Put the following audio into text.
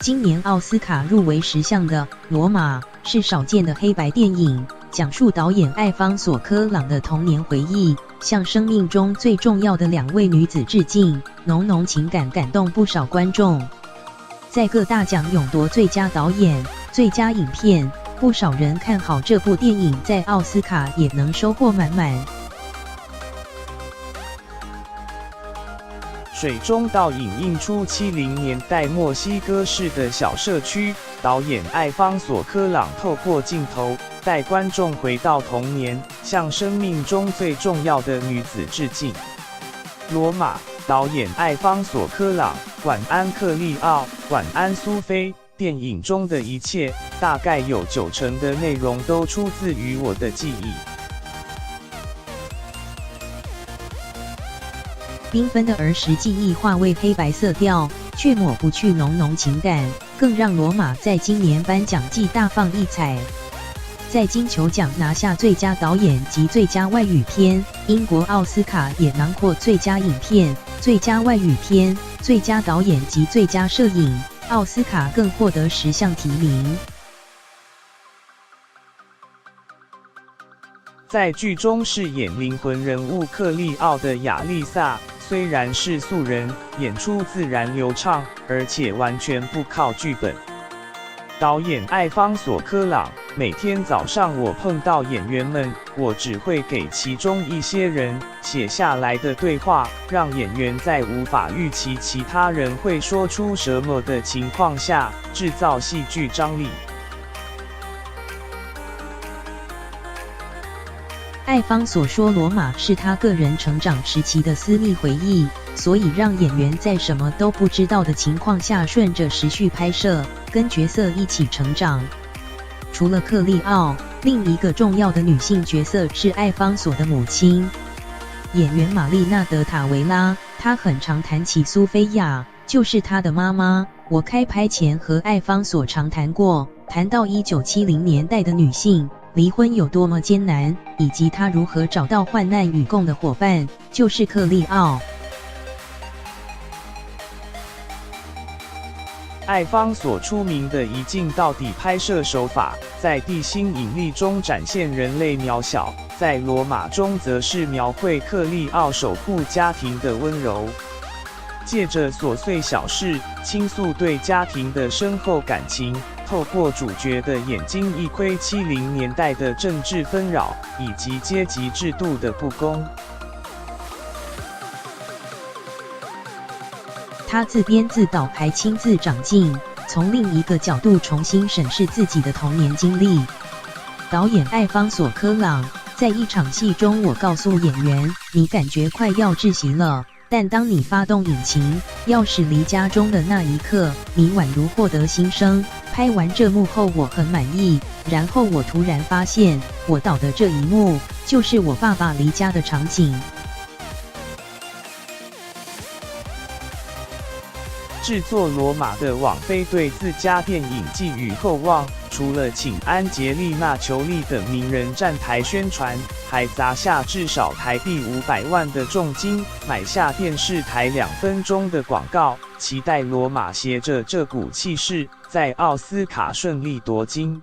今年奥斯卡入围10项的《罗马》是少见的黑白电影，讲述导演艾方索·科朗的童年回忆，向生命中最重要的2位女子致敬，浓浓情感感动不少观众。在各大奖勇夺最佳导演、最佳影片，不少人看好这部电影在奥斯卡也能收获满满。水中倒影映出70年代墨西哥市的小社区，导演艾方索·科朗透过镜头，带观众回到童年，向生命中最重要的女子致敬。罗马，导演艾方索·科朗，晚安克利奥，晚安苏菲。电影中的一切，大概有90%的内容都出自于我的记忆。缤纷的儿时记忆化为黑白色调，却抹不去浓浓情感，更让罗马在今年颁奖季大放异彩。在金球奖拿下最佳导演及最佳外语片，英国奥斯卡也囊括最佳影片、最佳外语片、最佳导演及最佳摄影，奥斯卡更获得10项提名。在剧中饰演灵魂人物克利奥的亚丽萨，虽然是素人，演出自然流畅，而且完全不靠剧本。导演艾方索·科朗，每天早上我碰到演员们，我只会给其中一些人写下来的对话，让演员在无法预期其他人会说出什么的情况下，制造戏剧张力。艾方索说，罗马是他个人成长时期的私密回忆，所以让演员在什么都不知道的情况下顺着时序拍摄，跟角色一起成长。除了克利奥，另一个重要的女性角色是艾方索的母亲，演员玛丽娜·德塔维拉。她很常谈起苏菲亚，就是她的妈妈。我开拍前和艾方索常谈过，谈到1970年代的女性离婚有多么艰难，以及她如何找到患难与共的伙伴，就是克利奥。艾方索出名的一镜到底拍摄手法，在地心引力中展现人类渺小，在罗马中则是描绘克利奥守护家庭的温柔。借着琐碎小事，倾诉对家庭的深厚感情，透过主角的眼睛一窥70年代的政治纷扰，以及阶级制度的不公。他自编自导还亲自长镜，从另一个角度重新审视自己的童年经历。导演艾方索·科朗在一场戏中，我告诉演员，你感觉快要窒息了，但当你发动引擎，钥匙离家中的那一刻，你宛如获得新生。拍完这幕后，我很满意。然后我突然发现，我导的这一幕，就是我爸爸离家的场景。制作《罗马》的网飞对自家电影寄予厚望，除了请安杰丽娜·裘丽等名人站台宣传，还砸下至少台币500万的重金，买下电视台2分钟的广告。期待《罗马》携着这股气势，在奥斯卡顺利夺金。